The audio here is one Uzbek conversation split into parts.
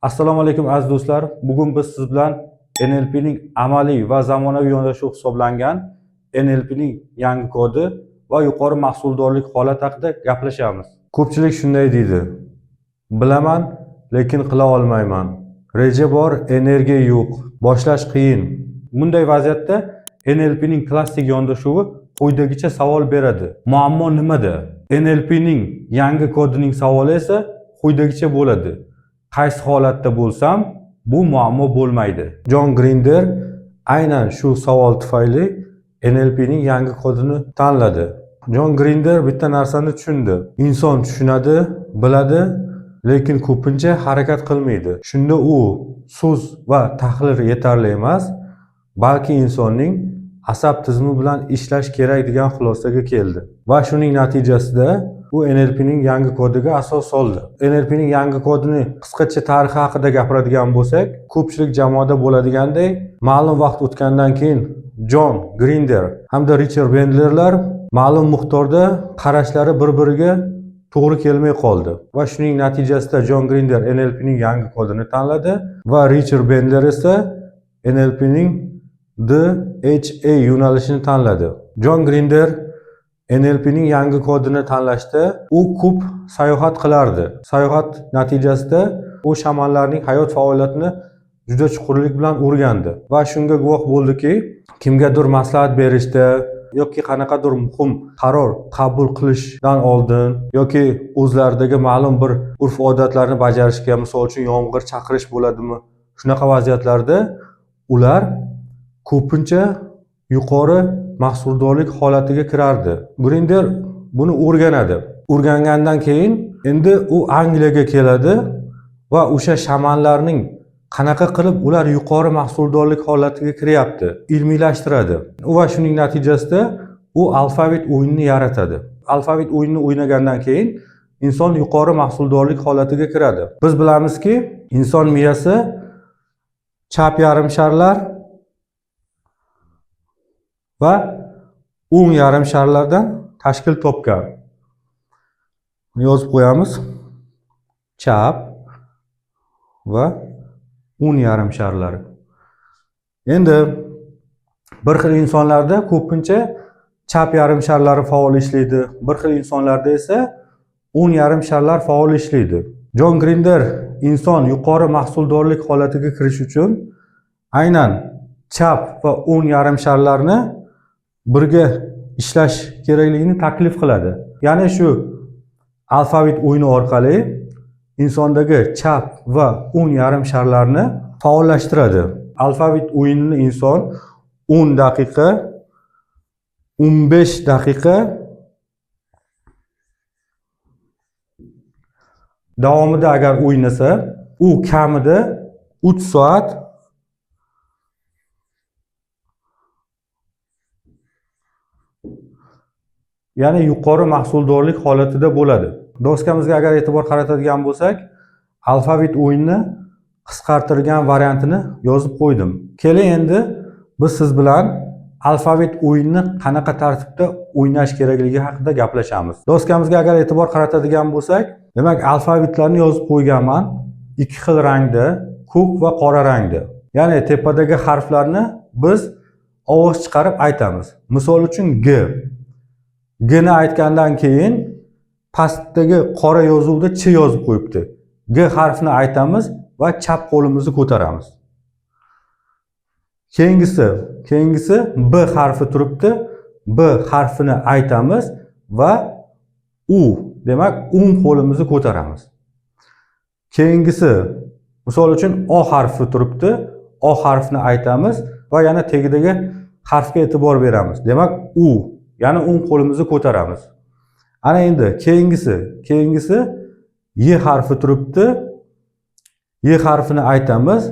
Assalomu alaykum aziz do'stlar. Bugun biz siz bilan NLP'ning amaliy va zamonaviy yondashuvi hisoblangan NLP'ning yangi kodi va yuqori mahsuldorlik holati haqida gaplashamiz. Ko'pchilik shunday deydi: bilaman, lekin qila olmayman. Reja bor, energiya yo'q. Boshlash qiyin. Bunday vaziyatda NLP'ning klassik yondashuvi quyidagicha savol beradi: muammo nimada? NLP'ning yangi kodining savoli esa quyidagicha bo'ladi: qaysi holatda bo'lsam bu muammo bo'lmaydi? Jon Grinder aynan shu savol tufayli NLP'ning yangi kodini tanladi. Jon Grinder bitta narsani tushundi: inson tushunadi, biladi, lekin ko'pincha harakat qilmaydi. Shunda u so'z va tahlil yetarli emas, balki insonning asab tizimi bilan ishlash kerak degan xulosaga keldi. Va shuning natijasida u NLP'ning yangi kodiga asos soldi. NLP'ning yangi kodini qisqacha tarixi haqida gapiradigan bo'lsak, ko'pchilik jamoada bo'ladiganday, ma'lum vaqt o'tgandan keyin Jon Grinder hamda Richard Bandlerlar ma'lum miqdorda qarashlari bir-biriga to'g'ri kelmay qoldi. Va shuning natijasida Jon Grinder NLP'ning yangi kodini tanladi va Richard Bandler esa NLP'ning DHA yo'nalishini tanladi. Jon Grinder NLP'ning yangi kodini tanlashda u ko'p sayohat qilardi. Sayohat natijasida u shamanlarning hayot faoliyatini juda chuqurlik bilan o'rgandi va shunga guvoh bo'ldiki, kimgadir maslahat berishda yoki qanaqadir muhim qaror qabul qilishdan oldin yoki o'zlaridagi ma'lum bir urf-odatlarni bajarishga, misol uchun yomg'ir chaqirish bo'ladimi, shunaqa vaziyatlarda ular ko'pincha yuqori mahsuldorlik holatiga kirardi. Grinder buni o'rganadi. O'rgangandan keyin endi u Angliyaga keladi va o'sha shamanlarning qanaqa qilib ular yuqori mahsuldorlik holatiga kiryapti ilmiylashtiradi. Va shuning natijasida u alfavit o'yinini yaratadi. Alfavit o'yinini o'ynagandan keyin inson yuqori mahsuldorlik holatiga kiradi. Biz bilamizki, inson miyasi chap yarim sharlar va o'ng yarim sharlardan tashkil topgan. Yozib qo'yamiz: chap va o'ng yarim sharlari. Endi bir xil insonlarda ko'pincha chap yarim sharlari faol ishlaydi, bir xil insonlarda esa o'ng yarim sharlar faol ishlaydi. Jon Grinder inson yuqori mahsuldorlik holatiga kirish uchun aynan chap va o'ng yarim sharlarni birga ishlash kerakligini taklif qiladi. Ya'ni shu alfavit o'yini orqali insondagi chap va o'ng yarim sharlarni faollashtiradi. Alfavit o'yinini inson 10 daqiqa, 15 daqiqa davomida agar o'ynasa, u kamida 3 soat ya'ni yuqori mahsuldorlik holatida bo'ladi. Doskamizga agar e'tibor qaratadigan bo'lsak, alfavit o'yinini qisqartirgan variantini yozib qo'ydim. Keling endi biz siz bilan alfavit o'yinini qanaqa tartibda o'ynash kerakligi haqida gaplashamiz. Doskamizga agar e'tibor qaratadigan bo'lsak, demak alfavitlarni yozib qo'yganman. Ikki xil rangda, ko'k va qora rangda. Ya'ni tepadagi harflarni biz ovoz chiqarib aytamiz. Misol uchun G. G'ni aytgandan keyin pastdagi qora yozuvda Ch yozib qo'yibdi. G harfini aytamiz va chap qo'limizni ko'taramiz. Keyingisi B harfi turibdi. B harfini aytamiz va U, demak o'ng qo'limizni ko'taramiz. Keyingisi misol uchun O harfi turibdi. O harfini aytamiz va yana tagidagi harfga e'tibor beramiz. Demak U, ya'ni o'ng qo'limizni ko'taramiz. Ana endi keyingisi Y harfi turibdi. Y harfini aytamiz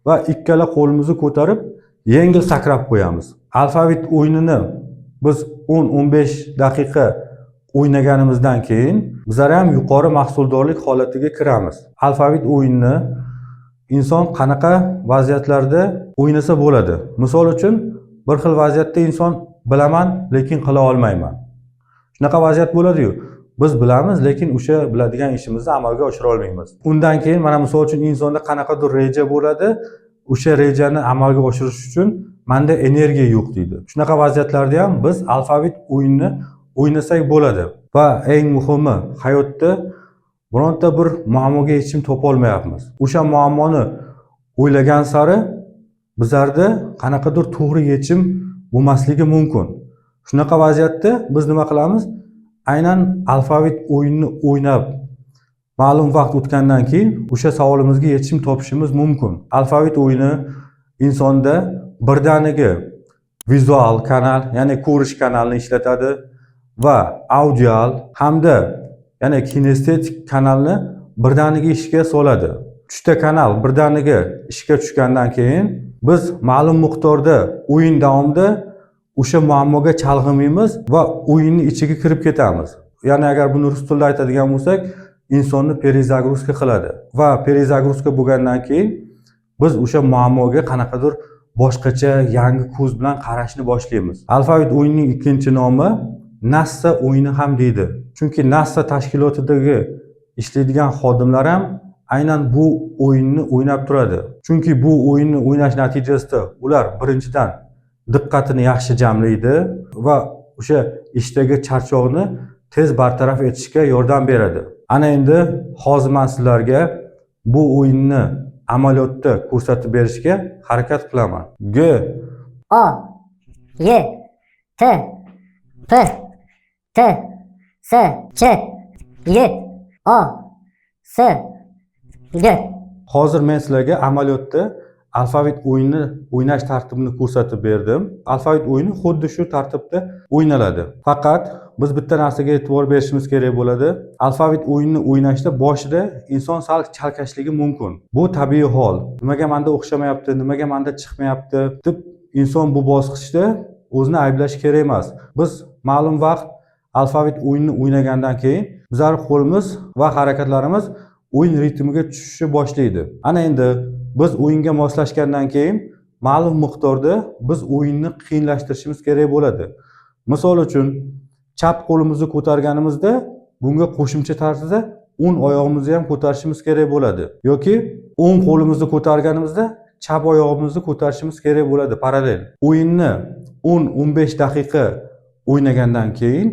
va ikkala qo'limizni ko'tarib yengil sakrab qo'yamiz. Alfavit o'yinini biz 10-15 daqiqa o'ynaganimizdan keyin bizlar ham yuqori mahsuldorlik holatiga kiramiz. Alfavit o'yinini inson qanaqa vaziyatlarda o'ynasa bo'ladi? Misol uchun bir xil vaziyatda inson bilaman, lekin qila olmayman. Shunaqa vaziyat bo'ladi-yu. biz bilamiz, lekin o'sha biladigan ishimizni amalga oshira olmaymiz. Undan keyin mana misol uchun insonda qanaqadir reja bo'ladi, o'sha rejani amalga oshirish uchun menda energiya yo'q deydi. Shunaqa vaziyatlarda ham biz alfavit o'yinini o'ynasak bo'ladi. Va eng muhimi, hayotda bironta bir muammoga yechim topa olmayapmiz. O'sha muammoni o'ylagan sari bizlarda qanaqadir to'g'ri yechim bo'lmasligi mumkin. Shunaqa vaziyatda biz nima qilamiz? Aynan alfavit o'yinini o'ynab ma'lum vaqt o'tgandan keyin o'sha savolimizga yechim topishimiz mumkin. Alfavit o'yini insonda birdaniga vizual kanal, ya'ni ko'rish kanalini ishlatadi va audial hamda ya'ni kinestetik kanalni birdaniga ishga soladi. 3 ta kanal birdaniga ishga tushgandan keyin biz ma'lum miqdorda o'yin davomida o'sha muammoga chalg'imaymiz va o'yinning ichiga kirib ketamiz. Ya'ni agar buni rus tilida aytadigan bo'lsak, insonni perezagruzka qiladi va perezagruzka bo'lgandan keyin biz o'sha muammoga qanaqadir boshqacha yangi ko'z bilan qarashni boshlaymiz. Alfavit o'yinining ikkinchi nomi NASA o'yini ham deydi. Chunki NASA tashkilotidagi ishlaydigan xodimlar ham aynan bu o'yinni o'ynab turadi. Chunki bu o'yinni o'ynash natijasida ular birinchidan diqqatini yaxshi jamlaydi va o'sha ishdagi charchoqni tez bartaraf etishga yordam beradi. Ana endi hozir men sizlarga bu o'yinni amaliyotda ko'rsatib berishga harakat qilaman. G O Y T P T S Ç Y O S G. Hozir men sizlarga amaliyotda alfavit o'yinini o'ynash tartibini ko'rsatib berdim. Alfavit o'yini xuddi shu tartibda o'ynaladi. Faqat biz bitta narsaga e'tibor berishimiz kerak bo'ladi. Alfavit o'yinini o'ynashda boshida inson sal chalkashligi mumkin. Bu tabiiy hol. Nimaga menda o'xshamayapti, nimaga menda chiqmayapti deb inson bu bosqichda o'zini ayblash kerak emas. Biz ma'lum vaqt alfavit o'yinini o'ynagandan keyin bizlar qo'limiz va harakatlarimiz o'yin ritmiga tushishni boshlaydi. Ana endi biz o'yinga moslashgandan keyin ma'lum miqdorda biz o'yinni qiyinlashtirishimiz kerak bo'ladi. Misol uchun, chap qo'limizni ko'targanimizda bunga qo'shimcha tarzda o'ng oyog'imizni ham ko'tarishimiz kerak bo'ladi. Yoki o'ng qo'limizni ko'targanimizda chap oyog'imizni ko'tarishimiz kerak bo'ladi parallel. O'yinni 10-15 daqiqa o'ynagandan keyin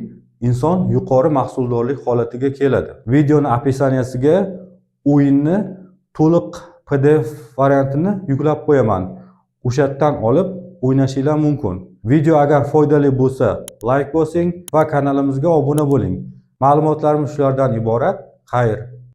inson yuqori mahsuldorlik holatiga keladi. Videoni opisaniyasiga o'yinni to'liq PDF variantini yuklab qo'yaman. O'sha yerdan olib o'ynashinglar mumkin. Video agar foydali bo'lsa, like bosing va kanalimizga obuna bo'ling. Ma'lumotlarimiz shulardan iborat. Xayr.